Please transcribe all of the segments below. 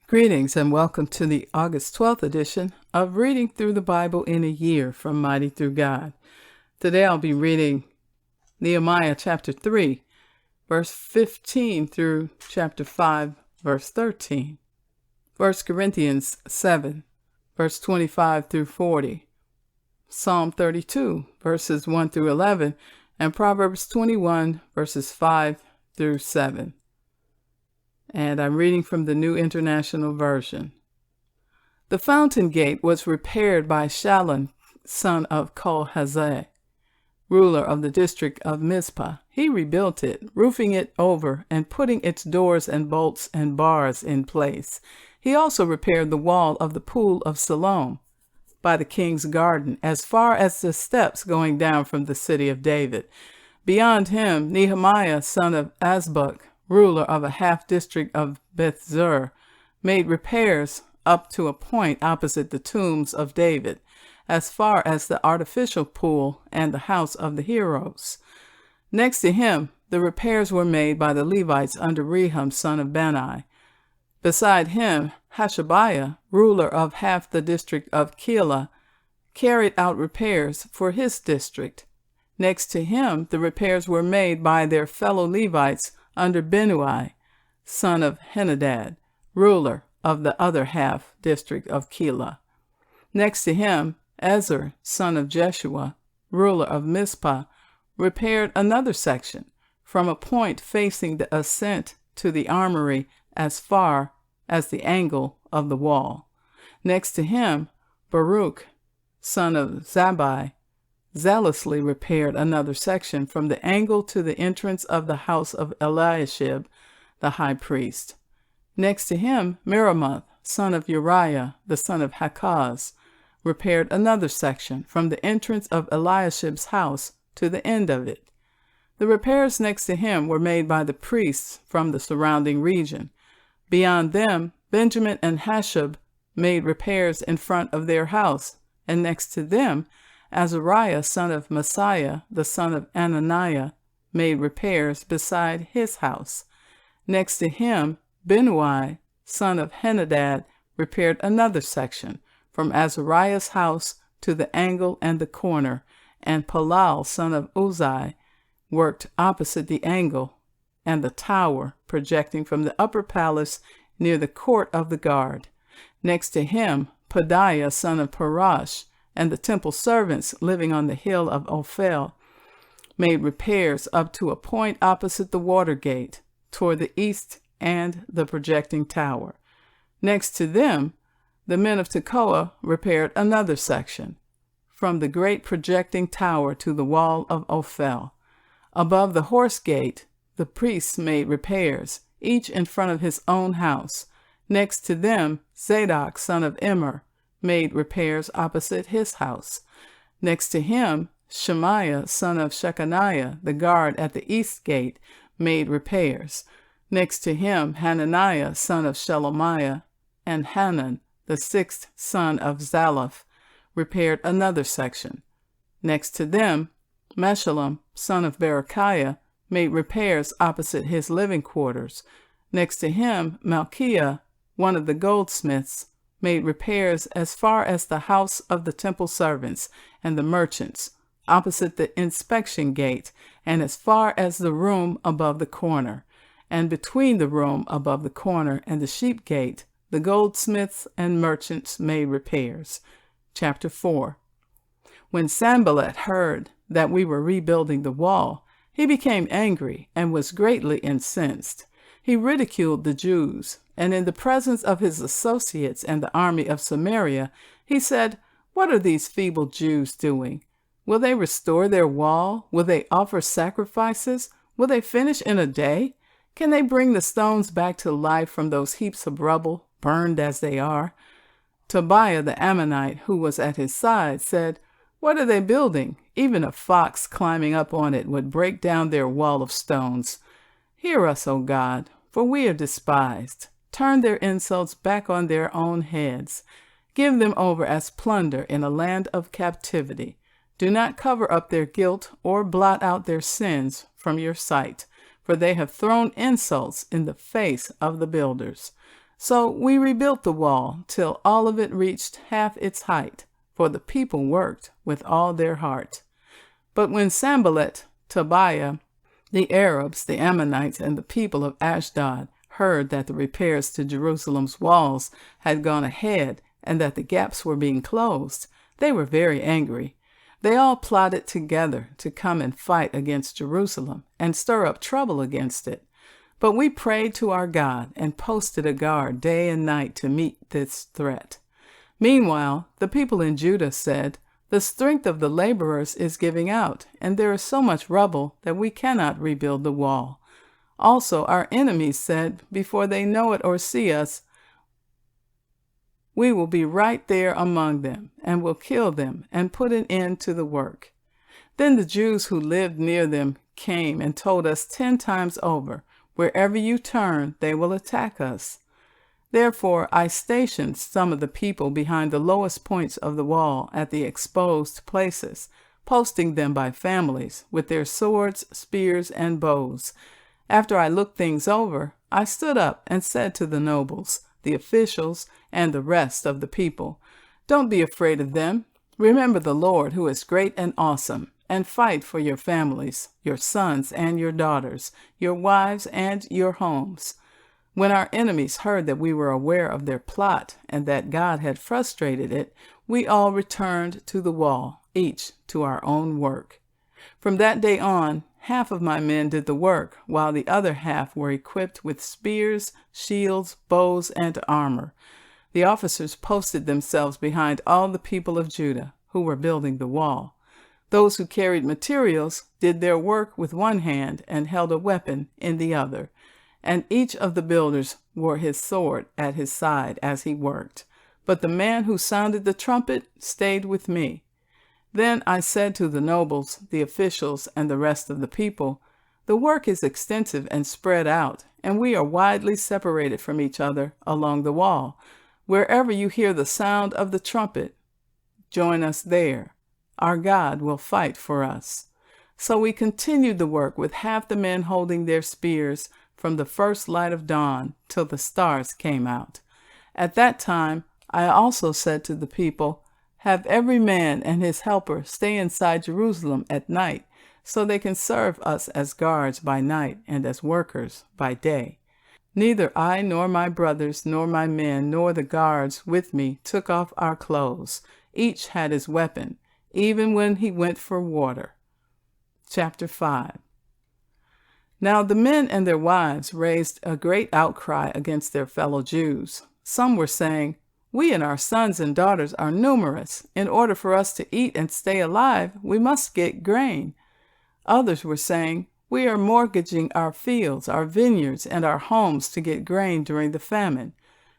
Greetings and welcome to the August 12th edition of Reading Through the Bible in a Year from Mighty Through God. Today I'll be reading Nehemiah chapter 3, verse 15 through chapter 5, verse 13. 1 Corinthians 7, verse 25 through 40. Psalm 32, verses 1 through 11, and Proverbs 21, verses 5 through 7. And I'm reading from the New International Version. The fountain gate was repaired by Shallum, son of Kol-Hazeh, ruler of the district of Mizpah. He rebuilt it, roofing it over and putting its doors and bolts and bars in place. He also repaired the wall of the pool of Siloam by the king's garden, as far as the steps going down from the city of David. Beyond him, Nehemiah, son of Azbuk, ruler of a half-district of Beth-zur, made repairs up to a point opposite the tombs of David, as far as the artificial pool and the house of the heroes. Next to him, the repairs were made by the Levites under Rehum, son of Bani. Beside him, Hashabiah, ruler of half the district of Keilah, carried out repairs for his district. Next to him, the repairs were made by their fellow Levites under Binnui, son of Henadad, ruler of the other half district of Keilah. Next to him, Ezer, son of Jeshua, ruler of Mizpah, repaired another section, from a point facing the ascent to the armory as far as the angle of the wall. Next to him, Baruch, son of Zabbai, zealously repaired another section from the angle to the entrance of the house of Eliashib, the high priest. Next to him, Meremoth, son of Uriah, the son of Hakaz, repaired another section from the entrance of Eliashib's house to the end of it. The repairs next to him were made by the priests from the surrounding region. Beyond them, Benjamin and Hashub made repairs in front of their house, and next to them, Azariah, son of Messiah, the son of Ananiah, made repairs beside his house. Next to him, Binnui, son of Henadad, repaired another section, from Azariah's house to the angle and the corner, and Palal, son of Uzai, worked opposite the angle and the tower projecting from the upper palace near the court of the guard. Next to him, Pedaiah, son of Parash, and the temple servants living on the hill of Ophel made repairs up to a point opposite the water gate, toward the east and the projecting tower. Next to them, the men of Tekoa repaired another section, from the great projecting tower to the wall of Ophel. Above the horse gate, the priests made repairs, each in front of his own house. Next to them, Zadok, son of Immer, made repairs opposite his house. Next to him, Shemaiah, son of Shechaniah, the guard at the east gate, made repairs. Next to him, Hananiah, son of Shelemiah, and Hanan, the sixth son of Zalaph, repaired another section. Next to them, Meshullam, son of Berechiah, made repairs opposite his living quarters. Next to him, Malchiah, one of the goldsmiths, made repairs as far as the house of the temple servants and the merchants, opposite the inspection gate, and as far as the room above the corner. And between the room above the corner and the sheep gate, the goldsmiths and merchants made repairs. Chapter 4. When Sanballat heard that we were rebuilding the wall, he became angry and was greatly incensed. He ridiculed the Jews, and in the presence of his associates and the army of Samaria, he said, "What are these feeble Jews doing? Will they restore their wall? Will they offer sacrifices? Will they finish in a day? Can they bring the stones back to life from those heaps of rubble, burned as they are?" Tobiah the Ammonite, who was at his side, said, "What are they building? Even a fox climbing up on it would break down their wall of stones. Hear us, O God, for we are despised. Turn their insults back on their own heads. Give them over as plunder in a land of captivity. Do not cover up their guilt or blot out their sins from your sight, for they have thrown insults in the face of the builders. So we rebuilt the wall till all of it reached half its height, for the people worked with all their heart. But when Sanballat, Tobiah, the Arabs, the Ammonites, and the people of Ashdod heard that the repairs to Jerusalem's walls had gone ahead and that the gaps were being closed, they were very angry. They all plotted together to come and fight against Jerusalem and stir up trouble against it. But we prayed to our God and posted a guard day and night to meet this threat. Meanwhile, the people in Judah said, "The strength of the laborers is giving out, and there is so much rubble that we cannot rebuild the wall." Also, our enemies said, "Before they know it or see us, we will be right there among them, and will kill them and put an end to the work." Then the Jews who lived near them came and told us 10 times over, "Wherever you turn, they will attack us." Therefore I stationed some of the people behind the lowest points of the wall at the exposed places, posting them by families, with their swords, spears, and bows. After I looked things over, I stood up and said to the nobles, the officials, and the rest of the people, "Don't be afraid of them. Remember the Lord, who is great and awesome, and fight for your families, your sons and your daughters, your wives and your homes." When our enemies heard that we were aware of their plot and that God had frustrated it, we all returned to the wall, each to our own work. From that day on, half of my men did the work, while the other half were equipped with spears, shields, bows, and armor. The officers posted themselves behind all the people of Judah who were building the wall. Those who carried materials did their work with one hand and held a weapon in the other, and each of the builders wore his sword at his side as he worked. But the man who sounded the trumpet stayed with me. Then I said to the nobles, the officials, and the rest of the people, "The work is extensive and spread out, and we are widely separated from each other along the wall. Wherever you hear the sound of the trumpet, join us there. Our God will fight for us." So we continued the work with half the men holding their spears from the first light of dawn till the stars came out. At that time, I also said to the people, "Have every man and his helper stay inside Jerusalem at night, so they can serve us as guards by night and as workers by day." Neither I nor my brothers nor my men nor the guards with me took off our clothes. Each had his weapon, even when he went for water. Chapter 5. Now the men and their wives raised a great outcry against their fellow Jews. Some were saying, "We and our sons and daughters are numerous. In order for us to eat and stay alive, we must get grain." Others were saying, "We are mortgaging our fields, our vineyards, and our homes to get grain during the famine."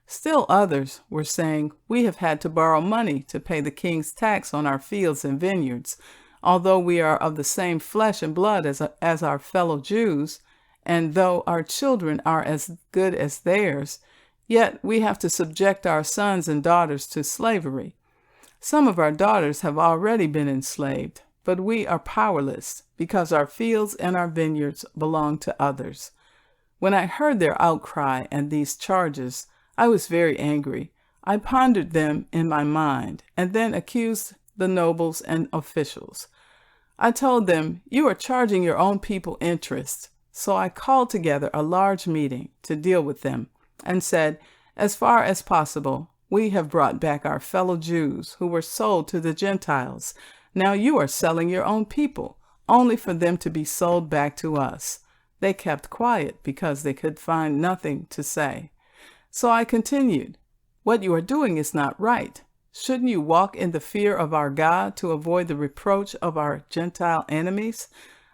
Still others were saying, "We have had to borrow money to pay the king's tax on our fields and vineyards. Although we are of the same flesh and blood as our fellow Jews, and though our children are as good as theirs, yet we have to subject our sons and daughters to slavery. Some of our daughters have already been enslaved, but we are powerless because our fields and our vineyards belong to others." When I heard their outcry and these charges, I was very angry. I pondered them in my mind and then accused the nobles and officials. I told them, "You are charging your own people interest." So I called together a large meeting to deal with them and said, "As far as possible, we have brought back our fellow Jews who were sold to the Gentiles. Now you are selling your own people, only for them to be sold back to us." They kept quiet because they could find nothing to say. So I continued, "What you are doing is not right. Shouldn't you walk in the fear of our God to avoid the reproach of our Gentile enemies?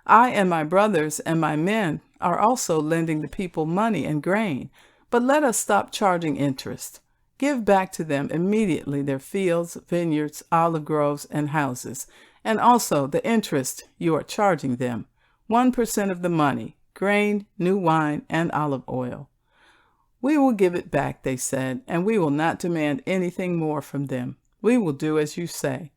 I and my brothers and my men are also lending the people money and grain, but let us stop charging interest. Give back to them immediately their fields, vineyards, olive groves, and houses, and also the interest you are charging them, 1% of the money, grain, new wine, and olive oil." "We will give it back," they said, "and we will not demand anything more from them. We will do as you say."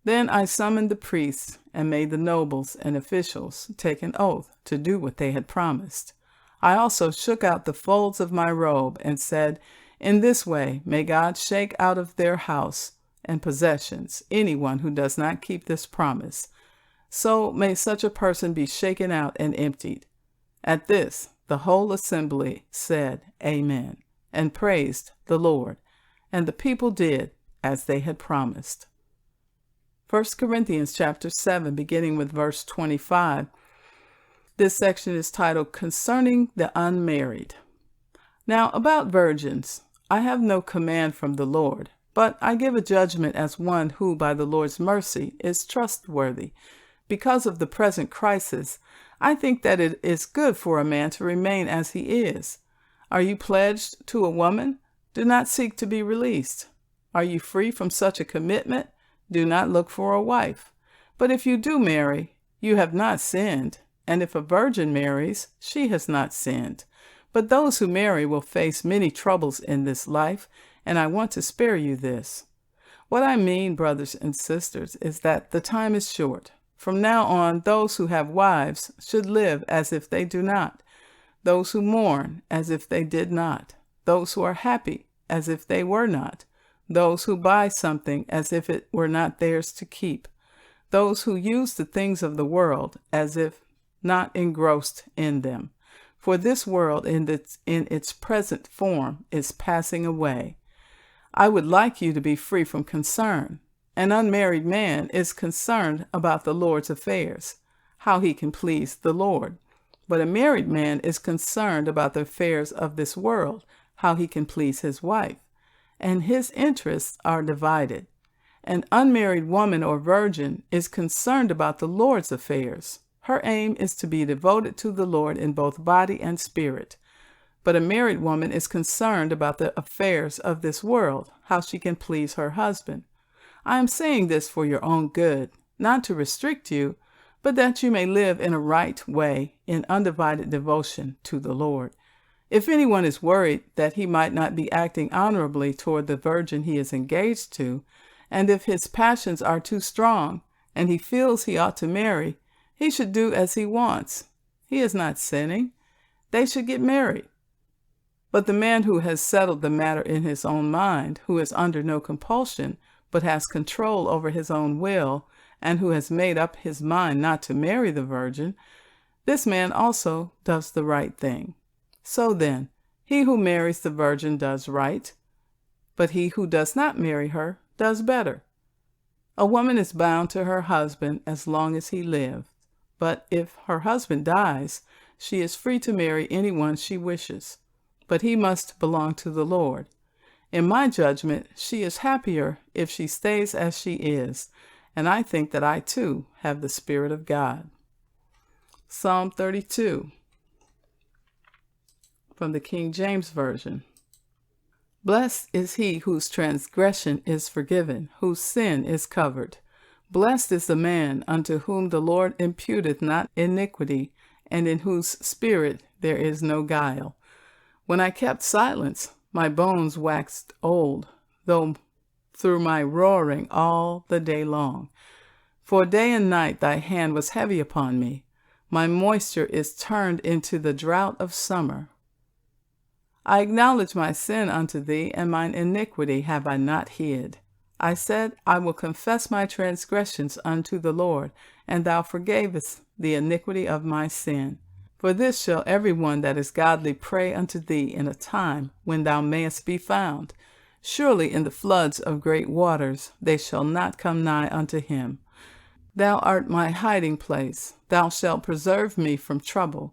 Then I summoned the priests and made the nobles and officials take an oath to do what they had promised. I also shook out the folds of my robe and said, in this way may God shake out of their house and possessions anyone who does not keep this promise. So may such a person be shaken out and emptied. At this, the whole assembly said, Amen, and praised the Lord. And the people did as they had promised. 1 Corinthians chapter 7, beginning with verse 25. This section is titled, Concerning the Unmarried. Now, about virgins, I have no command from the Lord, but I give a judgment as one who, by the Lord's mercy, is trustworthy. Because of the present crisis, I think that it is good for a man to remain as he is. Are you pledged to a woman? Do not seek to be released. Are you free from such a commitment? Do not look for a wife. But if you do marry, you have not sinned. And if a virgin marries, she has not sinned. But those who marry will face many troubles in this life, and I want to spare you this. What I mean, brothers and sisters, is that the time is short. From now on, those who have wives should live as if they do not, those who mourn as if they did not, those who are happy as if they were not, those who buy something as if it were not theirs to keep, those who use the things of the world as if not engrossed in them. For this world in its present form is passing away. I would like you to be free from concern. An unmarried man is concerned about the Lord's affairs, how he can please the Lord. But a married man is concerned about the affairs of this world, how he can please his wife. And his interests are divided. An unmarried woman or virgin is concerned about the Lord's affairs. Her aim is to be devoted to the Lord in both body and spirit. But a married woman is concerned about the affairs of this world, how she can please her husband. I am saying this for your own good, not to restrict you, but that you may live in a right way in undivided devotion to the Lord. If anyone is worried that he might not be acting honorably toward the virgin he is engaged to, and if his passions are too strong and he feels he ought to marry, he should do as he wants. He is not sinning. They should get married. But the man who has settled the matter in his own mind, who is under no compulsion, but has control over his own will, and who has made up his mind not to marry the virgin, this man also does the right thing. So then, he who marries the virgin does right, but he who does not marry her does better. A woman is bound to her husband as long as he lives, but if her husband dies, she is free to marry anyone she wishes, but he must belong to the Lord. In my judgment, she is happier if she stays as she is, and I think that I too have the Spirit of God. Psalm 32 from the King James Version. Blessed is he whose transgression is forgiven, whose sin is covered. Blessed is the man unto whom the Lord imputeth not iniquity, and in whose spirit there is no guile. When I kept silence, my bones waxed old, though through my roaring all the day long. For day and night thy hand was heavy upon me. My moisture is turned into the drought of summer. I acknowledge my sin unto thee, and mine iniquity have I not hid. I said, I will confess my transgressions unto the Lord, and thou forgavest the iniquity of my sin. For this shall every one that is godly pray unto thee in a time when thou mayest be found. Surely in the floods of great waters they shall not come nigh unto him. Thou art my hiding place. Thou shalt preserve me from trouble.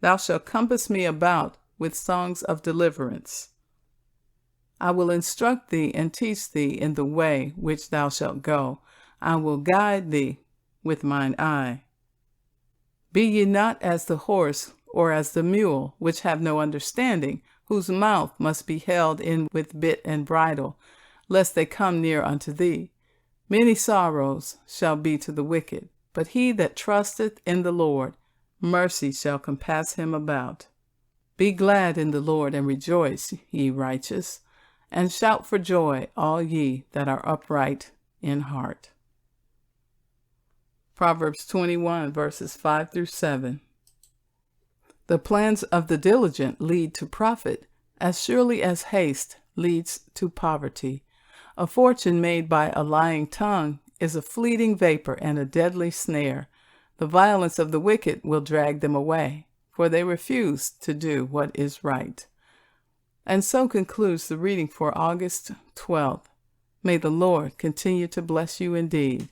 Thou shalt compass me about with songs of deliverance. I will instruct thee and teach thee in the way which thou shalt go. I will guide thee with mine eye. Be ye not as the horse or as the mule, which have no understanding, whose mouth must be held in with bit and bridle, lest they come near unto thee. Many sorrows shall be to the wicked, but he that trusteth in the Lord, mercy shall compass him about. Be glad in the Lord and rejoice, ye righteous, and shout for joy, all ye that are upright in heart. Proverbs 21, verses 5 through 7. The plans of the diligent lead to profit, as surely as haste leads to poverty. A fortune made by a lying tongue is a fleeting vapor and a deadly snare. The violence of the wicked will drag them away, for they refuse to do what is right. And so concludes the reading for August 12th. May the Lord continue to bless you indeed.